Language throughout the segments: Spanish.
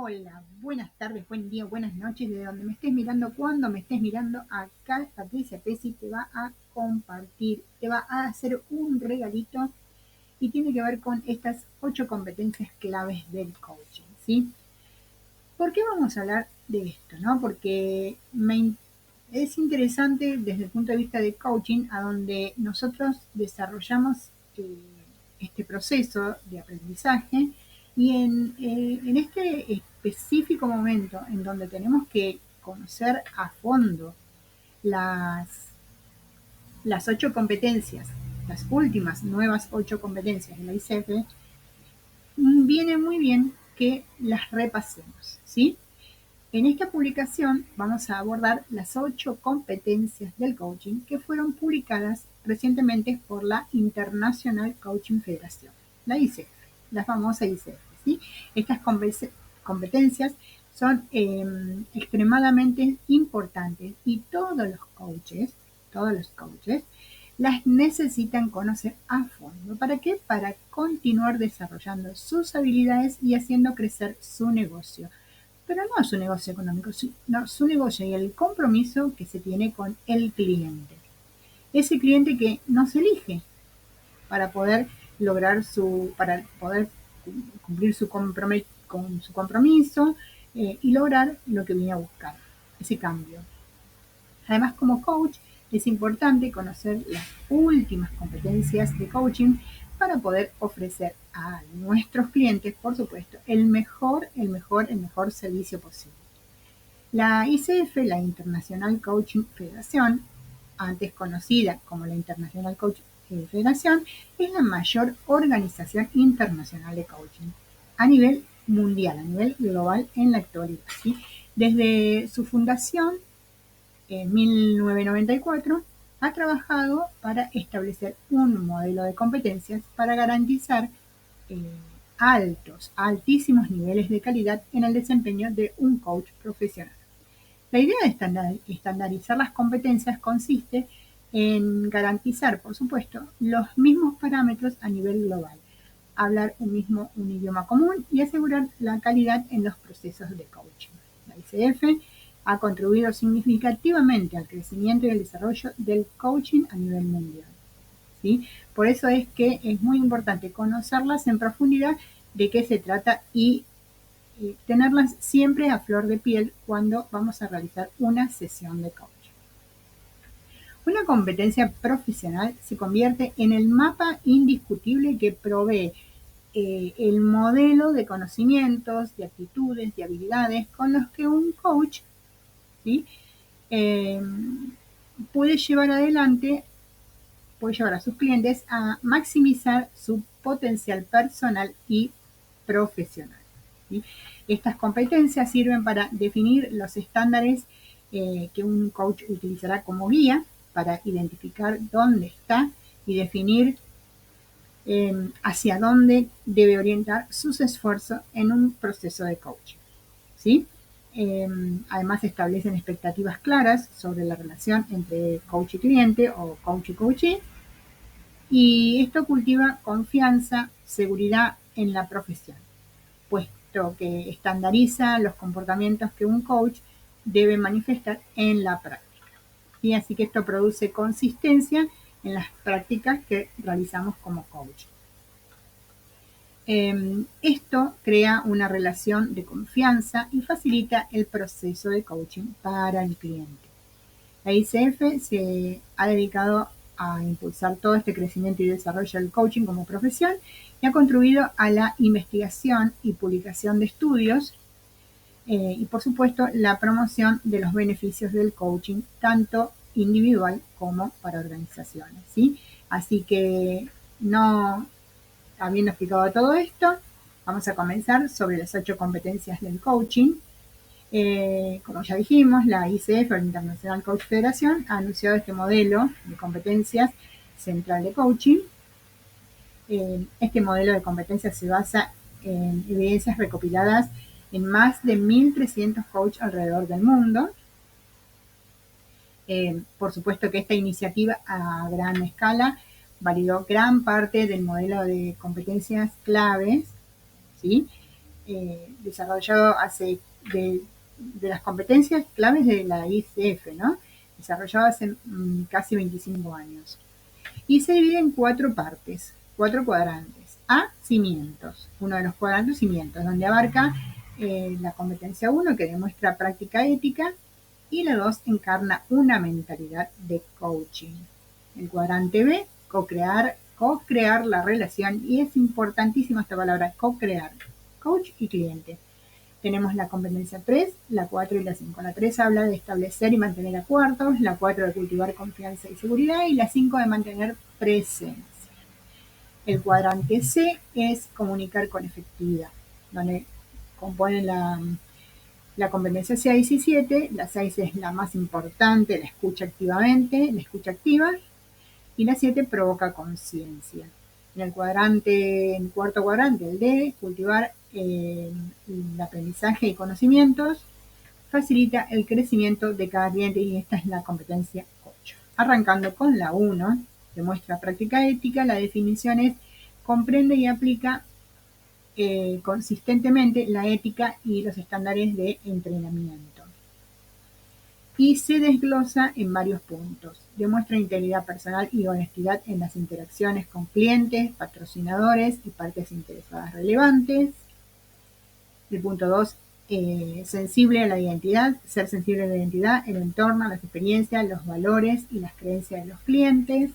Hola, buenas tardes, buen día, buenas noches, de donde me estés mirando, cuando me estés mirando, acá Patricia Pesci te va a compartir, te va a hacer un regalito y tiene que ver con estas 8 competencias claves del coaching, ¿sí? ¿Por qué vamos a hablar de esto, no? Porque es interesante desde el punto de vista de coaching, a donde nosotros desarrollamos eh, este proceso de aprendizaje y en este específico momento en donde tenemos que conocer a fondo las, las 8 competencias, las últimas nuevas 8 competencias de la ICF, viene muy bien que las repasemos, ¿sí? En esta publicación vamos a abordar las 8 competencias del coaching que fueron publicadas recientemente por la International Coaching Federation, la ICF, la famosa ICF, ¿sí? Estas competencias son extremadamente importantes y todos los coaches las necesitan conocer a fondo. ¿Para qué? Para continuar desarrollando sus habilidades y haciendo crecer su negocio, pero no su negocio económico, sino su negocio y el compromiso que se tiene con el cliente. Ese cliente que nos elige para poder para poder cumplir con su compromiso y lograr lo que viene a buscar, ese cambio. Además, como coach, es importante conocer las últimas competencias de coaching para poder ofrecer a nuestros clientes, por supuesto, el mejor servicio posible. La ICF, la International Coaching Federation, antes conocida como la International Coaching Federation, es la mayor organización internacional de coaching a nivel mundial, a nivel global en la actualidad, ¿sí? Desde su fundación en 1994, ha trabajado para establecer un modelo de competencias para garantizar altísimos niveles de calidad en el desempeño de un coach profesional. La idea de estandarizar las competencias consiste en garantizar, por supuesto, los mismos parámetros a nivel global, hablar un idioma común y asegurar la calidad en los procesos de coaching. La ICF ha contribuido significativamente al crecimiento y al desarrollo del coaching a nivel mundial, ¿sí? Por eso es que es muy importante conocerlas en profundidad, de qué se trata y tenerlas siempre a flor de piel cuando vamos a realizar una sesión de coaching. Una competencia profesional se convierte en el mapa indiscutible que provee el modelo de conocimientos, de actitudes, de habilidades con los que un coach, ¿sí? eh, puede llevar a sus clientes a maximizar su potencial personal y profesional, ¿sí? Estas competencias sirven para definir los estándares que un coach utilizará como guía para identificar dónde está y definir hacia dónde debe orientar sus esfuerzos en un proceso de coaching, ¿sí? Además establecen expectativas claras sobre la relación entre coach y cliente o coach y coachee, y esto cultiva confianza, seguridad en la profesión, puesto que estandariza los comportamientos que un coach debe manifestar en la práctica. Y así que esto produce consistencia en las prácticas que realizamos como coach. Esto crea una relación de confianza y facilita el proceso de coaching para el cliente. La ICF se ha dedicado a impulsar todo este crecimiento y desarrollo del coaching como profesión y ha contribuido a la investigación y publicación de estudios y, por supuesto, la promoción de los beneficios del coaching, tanto individual como para organizaciones, ¿sí? Así que, no habiendo explicado todo esto, vamos a comenzar sobre las 8 competencias del coaching. Como ya dijimos, la ICF, la International Coach Federation, ha anunciado este modelo de competencias central de coaching. Este modelo de competencias se basa en evidencias recopiladas en más de 1.300 coaches alrededor del mundo. Por supuesto que esta iniciativa a gran escala validó gran parte del modelo de competencias claves, ¿sí? desarrollado de las competencias claves de la ICF, ¿no? Desarrollado hace casi 25 años. Y se divide en 4 partes, 4 cuadrantes. A, cimientos. Uno de los cuadrantes, cimientos, donde abarca la competencia 1, que demuestra práctica ética, y la 2 encarna una mentalidad de coaching. El cuadrante B, co-crear la relación, y es importantísima esta palabra, co-crear, coach y cliente. Tenemos la competencia 3, la 4 y la 5. La 3 habla de establecer y mantener acuerdos, la 4 de cultivar confianza y seguridad, y la 5 de mantener presencia. El cuadrante C es comunicar con efectividad, donde componen la competencia 6 y 7. La 6 es la más importante, la escucha activamente, la escucha activa, y la 7 provoca conciencia. En el cuarto cuadrante, el D, cultivar el aprendizaje y conocimientos, facilita el crecimiento de cada cliente, y esta es la competencia 8. Arrancando con la 1, demuestra práctica ética. La definición es: comprende y aplica consistentemente la ética y los estándares de entrenamiento. Y se desglosa en varios puntos. Demuestra integridad personal y honestidad en las interacciones con clientes, patrocinadores y partes interesadas relevantes. El punto 2, sensible a la identidad, ser sensible a la identidad, el entorno, las experiencias, los valores y las creencias de los clientes.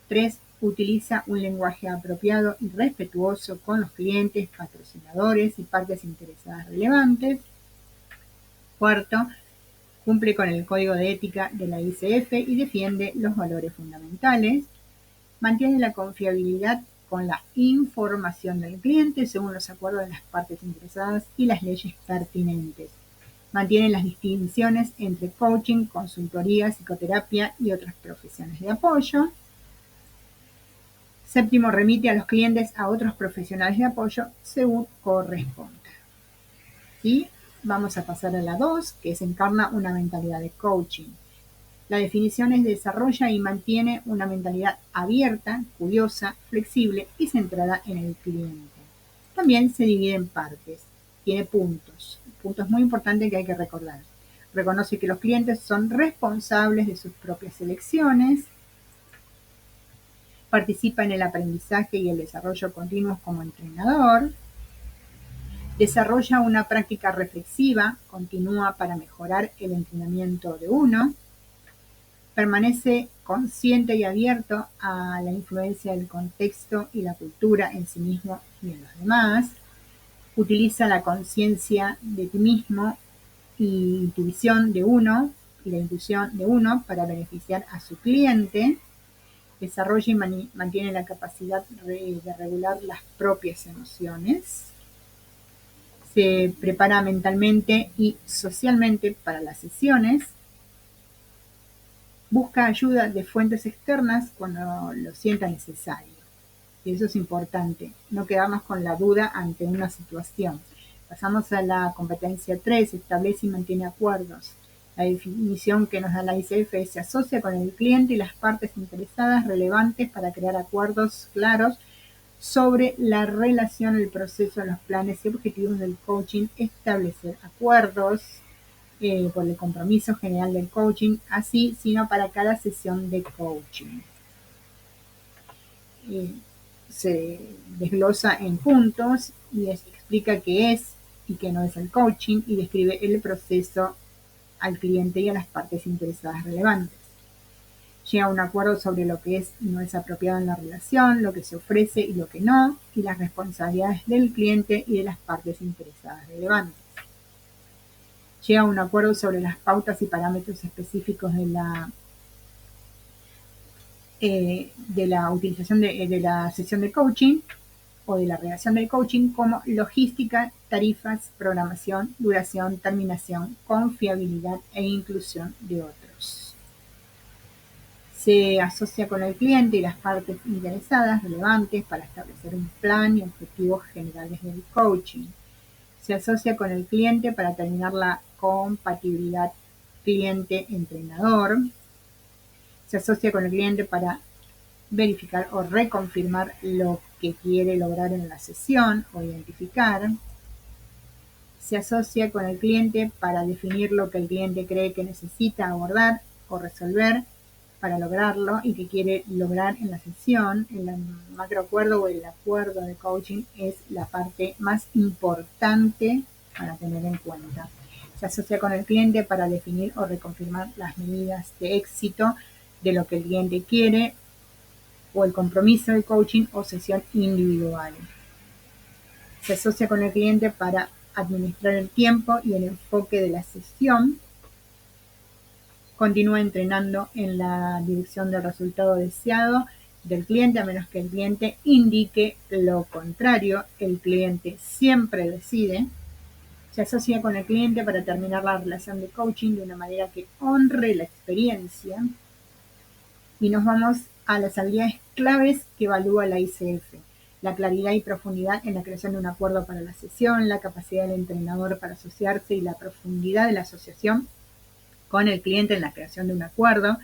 3, utiliza un lenguaje apropiado y respetuoso con los clientes, patrocinadores y partes interesadas relevantes. 4, cumple con el código de ética de la ICF y defiende los valores fundamentales. Mantiene la confiabilidad con la información del cliente según los acuerdos de las partes interesadas y las leyes pertinentes. Mantiene las distinciones entre coaching, consultoría, psicoterapia y otras profesiones de apoyo. 7, remite a los clientes a otros profesionales de apoyo según corresponda. Y vamos a pasar a la 2, que es encarna una mentalidad de coaching. La definición es: desarrolla y mantiene una mentalidad abierta, curiosa, flexible y centrada en el cliente. También se divide en partes. Tiene puntos muy importantes que hay que recordar. Reconoce que los clientes son responsables de sus propias elecciones. Participa en el aprendizaje y el desarrollo continuos como entrenador. Desarrolla una práctica reflexiva continua para mejorar el entrenamiento de uno. Permanece consciente y abierto a la influencia del contexto y la cultura en sí mismo y en los demás. Utiliza la conciencia de ti mismo y intuición de uno y la intuición de uno para beneficiar a su cliente. Desarrolla y mantiene la capacidad de regular las propias emociones. Se prepara mentalmente y socialmente para las sesiones. Busca ayuda de fuentes externas cuando lo sienta necesario. Y eso es importante, no quedarnos con la duda ante una situación. Pasamos a la competencia 3, establece y mantiene acuerdos. La definición que nos da la ICF es: se asocia con el cliente y las partes interesadas relevantes para crear acuerdos claros sobre la relación, el proceso, los planes y objetivos del coaching, establecer acuerdos por el compromiso general del coaching, así sino para cada sesión de coaching. Se desglosa en puntos y explica qué es y qué no es el coaching, y describe el proceso al cliente y a las partes interesadas relevantes. Llega a un acuerdo sobre lo que es y no es apropiado en la relación, lo que se ofrece y lo que no, y las responsabilidades del cliente y de las partes interesadas relevantes. Llega a un acuerdo sobre las pautas y parámetros específicos de la utilización de la sesión de coaching o de la relación del coaching, como logística, tarifas, programación, duración, terminación, confiabilidad e inclusión de otros. Se asocia con el cliente y las partes interesadas relevantes para establecer un plan y objetivos generales del coaching. Se asocia con el cliente para terminar la compatibilidad cliente-entrenador. Se asocia con el cliente para verificar o reconfirmar lo que quiere lograr en la sesión o identificar. Se asocia con el cliente para definir lo que el cliente cree que necesita abordar o resolver para lograrlo y que quiere lograr en la sesión. El macroacuerdo o el acuerdo de coaching es la parte más importante para tener en cuenta. Se asocia con el cliente para definir o reconfirmar las medidas de éxito de lo que el cliente quiere o el compromiso de coaching o sesión individual. Se asocia con el cliente para administrar el tiempo y el enfoque de la sesión. Continúa entrenando en la dirección del resultado deseado del cliente, a menos que el cliente indique lo contrario. El cliente siempre decide. Se asocia con el cliente para terminar la relación de coaching de una manera que honre la experiencia. Y nos vamos a las habilidades claves que evalúa la ICF. La claridad y profundidad en la creación de un acuerdo para la sesión, la capacidad del entrenador para asociarse y la profundidad de la asociación con el cliente en la creación de un acuerdo,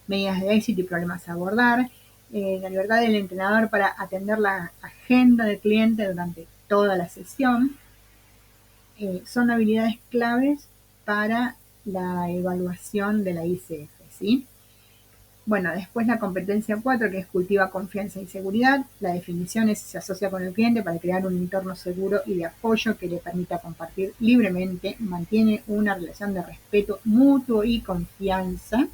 medidas de éxito y problemas a abordar, la libertad del entrenador para atender la agenda del cliente durante toda la sesión, son habilidades claves para la evaluación de la ICF, ¿sí? Bueno, después la competencia 4, que es cultiva confianza y seguridad. La definición es: se asocia con el cliente para crear un entorno seguro y de apoyo que le permita compartir libremente, mantiene una relación de respeto mutuo y confianza.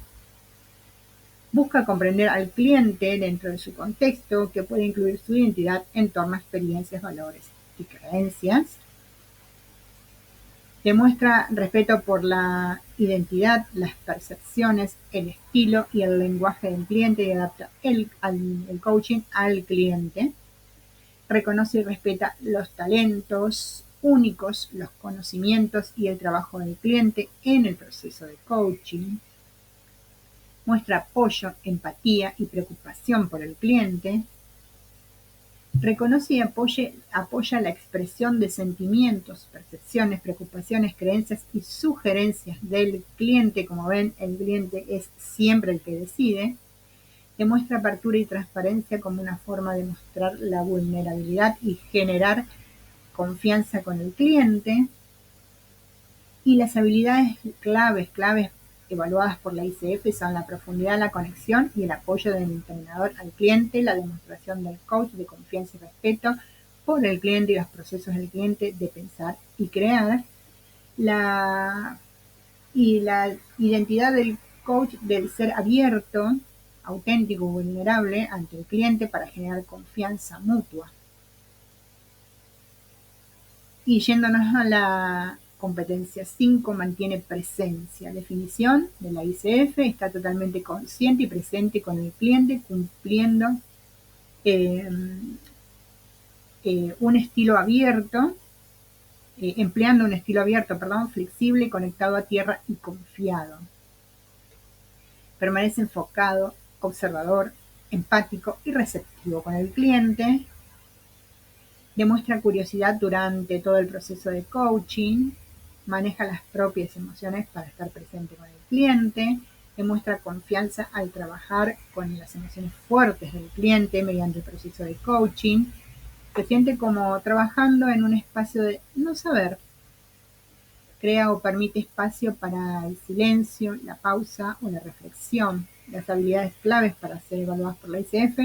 Busca comprender al cliente dentro de su contexto, que puede incluir su identidad, entorno, experiencias, valores y creencias. Demuestra respeto por la identidad, las percepciones, el estilo y el lenguaje del cliente y adapta el coaching al cliente. Reconoce y respeta los talentos únicos, los conocimientos y el trabajo del cliente en el proceso de coaching. Muestra apoyo, empatía y preocupación por el cliente. Reconoce y apoya la expresión de sentimientos, percepciones, preocupaciones, creencias y sugerencias del cliente. Como ven, el cliente es siempre el que decide. Demuestra apertura y transparencia como una forma de mostrar la vulnerabilidad y generar confianza con el cliente. Y las habilidades claves evaluadas por la ICF son la profundidad, la conexión y el apoyo del entrenador al cliente, la demostración del coach de confianza y respeto por el cliente y los procesos del cliente de pensar y crear, la identidad del coach del ser abierto, auténtico, vulnerable ante el cliente para generar confianza mutua. Y yéndonos a la competencia 5, mantiene presencia. Definición de la ICF: está totalmente consciente y presente con el cliente, cumpliendo un estilo abierto, empleando un estilo abierto, flexible, conectado a tierra y confiado. Permanece enfocado, observador, empático y receptivo con el cliente. Demuestra curiosidad durante todo el proceso de coaching. Maneja las propias emociones para estar presente con el cliente. Demuestra confianza al trabajar con las emociones fuertes del cliente mediante el proceso de coaching. Se siente como trabajando en un espacio de no saber. Crea o permite espacio para el silencio, la pausa o la reflexión. Las habilidades claves para ser evaluadas por la ICF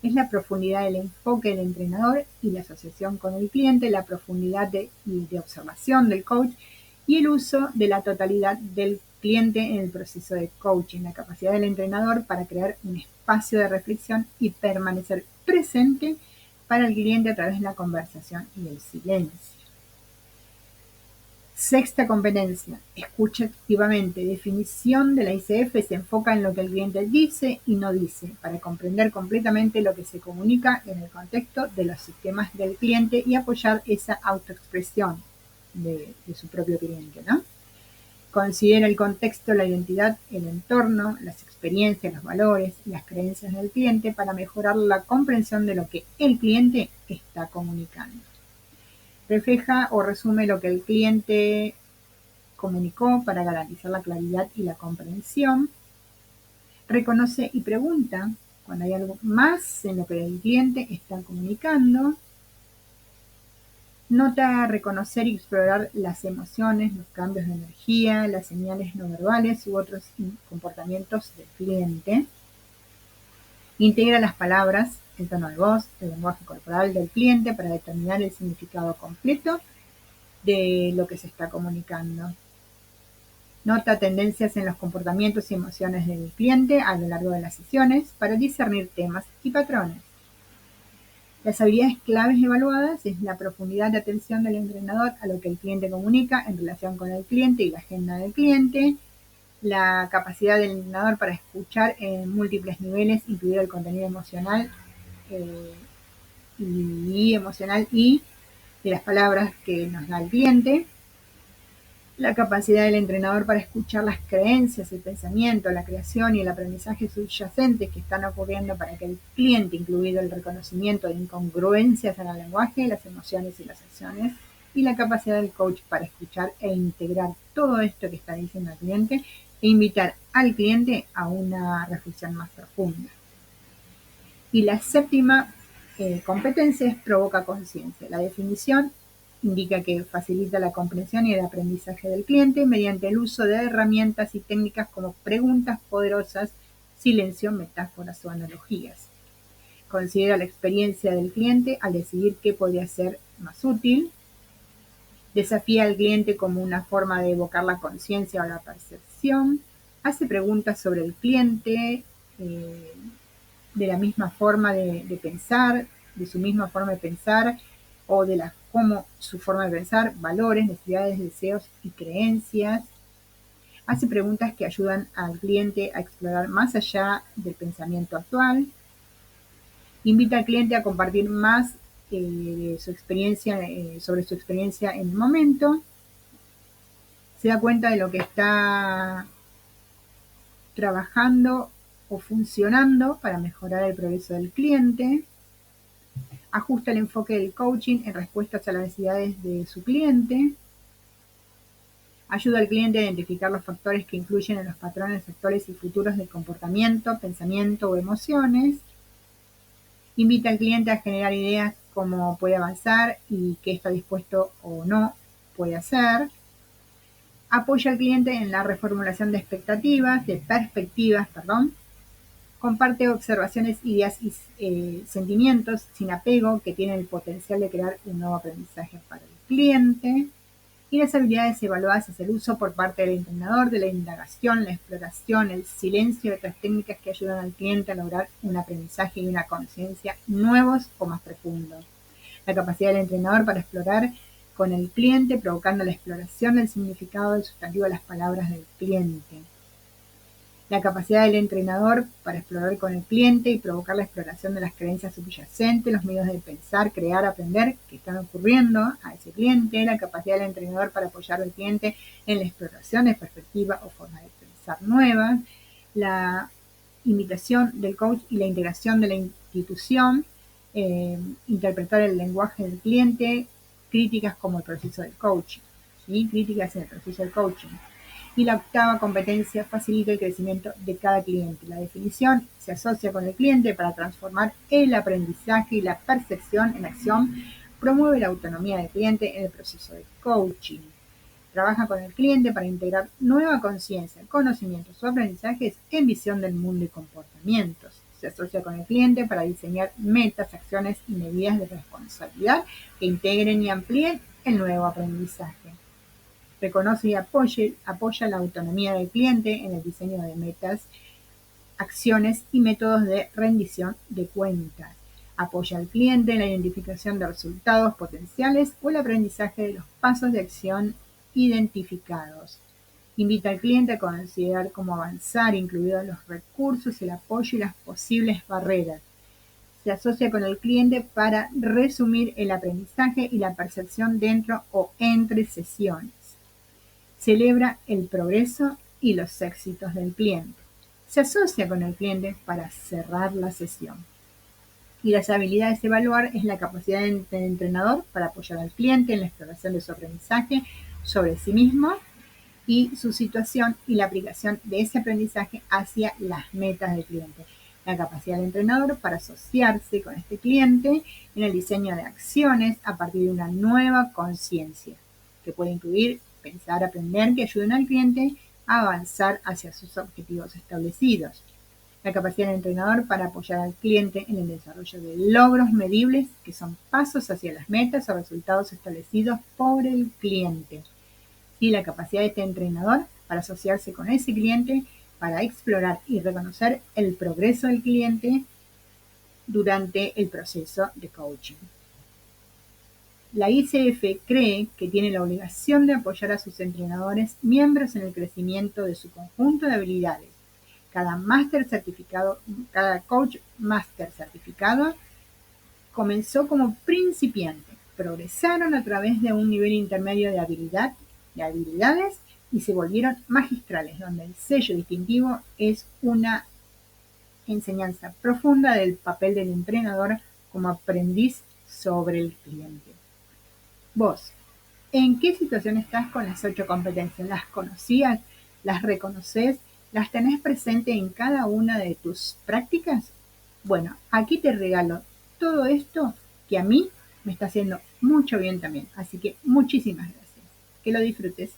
es la profundidad del enfoque del entrenador y la asociación con el cliente, la profundidad de observación del coach y el uso de la totalidad del cliente en el proceso de coaching, la capacidad del entrenador para crear un espacio de reflexión y permanecer presente para el cliente a través de la conversación y el silencio. Sexta competencia: escucha activamente. Definición de la ICF: se enfoca en lo que el cliente dice y no dice, para comprender completamente lo que se comunica en el contexto de los sistemas del cliente y apoyar esa autoexpresión de su propio cliente, ¿no? Considera el contexto, la identidad, el entorno, las experiencias, los valores y las creencias del cliente para mejorar la comprensión de lo que el cliente está comunicando. Refleja o resume lo que el cliente comunicó para garantizar la claridad y la comprensión. Reconoce y pregunta cuando hay algo más en lo que el cliente está comunicando. Nota reconocer y explorar las emociones, los cambios de energía, las señales no verbales u otros comportamientos del cliente. Integra las palabras, el tono de voz, el lenguaje corporal del cliente para determinar el significado completo de lo que se está comunicando. Nota tendencias en los comportamientos y emociones del cliente a lo largo de las sesiones para discernir temas y patrones. Las habilidades claves evaluadas es la profundidad de atención del entrenador a lo que el cliente comunica en relación con el cliente y la agenda del cliente, la capacidad del entrenador para escuchar en múltiples niveles, incluido el contenido emocional y de las palabras que nos da el cliente, la capacidad del entrenador para escuchar las creencias, el pensamiento, la creación y el aprendizaje subyacentes que están ocurriendo para que el cliente, incluido el reconocimiento de incongruencias en el lenguaje, las emociones y las acciones, y la capacidad del coach para escuchar e integrar todo esto que está diciendo el cliente e invitar al cliente a una reflexión más profunda. Y la séptima competencia es provoca conciencia. La definición indica que facilita la comprensión y el aprendizaje del cliente mediante el uso de herramientas y técnicas como preguntas poderosas, silencio, metáforas o analogías. Considera la experiencia del cliente al decidir qué podría ser más útil. Desafía al cliente como una forma de evocar la conciencia o la percepción. Hace preguntas sobre el cliente de la misma forma de pensar, de su misma forma de pensar o de cómo su forma de pensar, valores, necesidades, deseos y creencias. Hace preguntas que ayudan al cliente a explorar más allá del pensamiento actual. Invita al cliente a compartir más su experiencia, sobre su experiencia en el momento. Se da cuenta de lo que está trabajando o funcionando para mejorar el progreso del cliente. Ajusta el enfoque del coaching en respuestas a las necesidades de su cliente. Ayuda al cliente a identificar los factores que influyen en los patrones actuales y futuros del comportamiento, pensamiento o emociones. Invita al cliente a generar ideas cómo puede avanzar y qué está dispuesto o no puede hacer. Apoya al cliente en la reformulación de perspectivas. Comparte observaciones, ideas y sentimientos sin apego que tienen el potencial de crear un nuevo aprendizaje para el cliente. Y las habilidades evaluadas es el uso por parte del entrenador de la indagación, la exploración, el silencio y otras técnicas que ayudan al cliente a lograr un aprendizaje y una conciencia nuevos o más profundos. La capacidad del entrenador para explorar con el cliente, provocando la exploración del significado del sustantivo de las palabras del cliente. La capacidad del entrenador para explorar con el cliente y provocar la exploración de las creencias subyacentes, los medios de pensar, crear, aprender que están ocurriendo a ese cliente. La capacidad del entrenador para apoyar al cliente en la exploración de perspectivas o formas de pensar nuevas. La imitación del coach y la integración de la institución. Interpretar el lenguaje del cliente. Críticas como el proceso del coaching. ¿Sí? Críticas en el proceso del coaching. Y la octava competencia facilita el crecimiento de cada cliente. La definición se asocia con el cliente para transformar el aprendizaje y la percepción en acción. Promueve la autonomía del cliente en el proceso de coaching. Trabaja con el cliente para integrar nueva conciencia, conocimientos o aprendizajes en visión del mundo y comportamientos. Se asocia con el cliente para diseñar metas, acciones y medidas de responsabilidad que integren y amplíen el nuevo aprendizaje. Reconoce y apoya la autonomía del cliente en el diseño de metas, acciones y métodos de rendición de cuentas. Apoya al cliente en la identificación de resultados potenciales o el aprendizaje de los pasos de acción identificados. Invita al cliente a considerar cómo avanzar, incluidos los recursos, el apoyo y las posibles barreras. Se asocia con el cliente para resumir el aprendizaje y la percepción dentro o entre sesiones. Celebra el progreso y los éxitos del cliente. Se asocia con el cliente para cerrar la sesión. Y las habilidades de evaluar es la capacidad del entrenador para apoyar al cliente en la exploración de su aprendizaje sobre sí mismo y su situación y la aplicación de ese aprendizaje hacia las metas del cliente. La capacidad del entrenador para asociarse con este cliente en el diseño de acciones a partir de una nueva conciencia, que puede incluir pensar, aprender, que ayuden al cliente a avanzar hacia sus objetivos establecidos. La capacidad del entrenador para apoyar al cliente en el desarrollo de logros medibles, que son pasos hacia las metas o resultados establecidos por el cliente. Y la capacidad de este entrenador para asociarse con ese cliente, para explorar y reconocer el progreso del cliente durante el proceso de coaching. La ICF cree que tiene la obligación de apoyar a sus entrenadores miembros en el crecimiento de su conjunto de habilidades. Cada coach máster certificado comenzó como principiante, progresaron a través de un nivel intermedio de habilidades y se volvieron magistrales, donde el sello distintivo es una enseñanza profunda del papel del entrenador como aprendiz sobre el cliente. Vos, ¿en qué situación estás con las 8 competencias? ¿Las conocías? ¿Las reconoces? ¿Las tenés presente en cada una de tus prácticas? Bueno, aquí te regalo todo esto que a mí me está haciendo mucho bien también. Así que muchísimas gracias. Que lo disfrutes.